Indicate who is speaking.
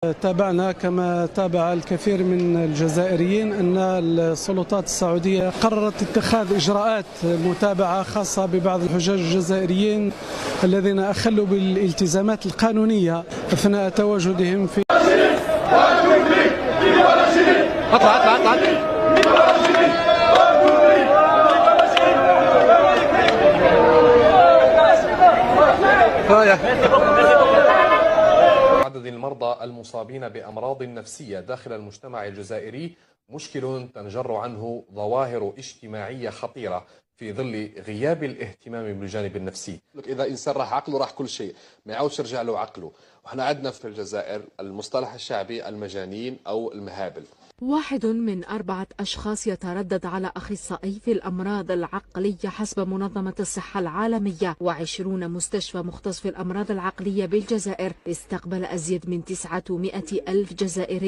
Speaker 1: تابعنا كما تابع الكثير من الجزائريين أن السلطات السعودية قررت اتخاذ إجراءات متابعة خاصة ببعض الحجاج الجزائريين الذين أخلوا بالالتزامات القانونية أثناء تواجدهم في
Speaker 2: عدد المرضى المصابين بأمراض نفسية داخل المجتمع الجزائري مشكل تنجر عنه ظواهر اجتماعية خطيرة في ظل غياب الاهتمام بالجانب النفسي.
Speaker 3: إذا إنسان راح عقله راح كل شيء، ما يعودش يرجع له عقله. وإحنا عندنا في الجزائر المصطلح الشعبي المجانين أو المهابل.
Speaker 4: 1 من 4 أشخاص يتردد على أخصائي في الأمراض العقلية حسب منظمة الصحة العالمية، و20 مستشفى مختص في الأمراض العقلية بالجزائر استقبل أزيد من 900 ألف جزائري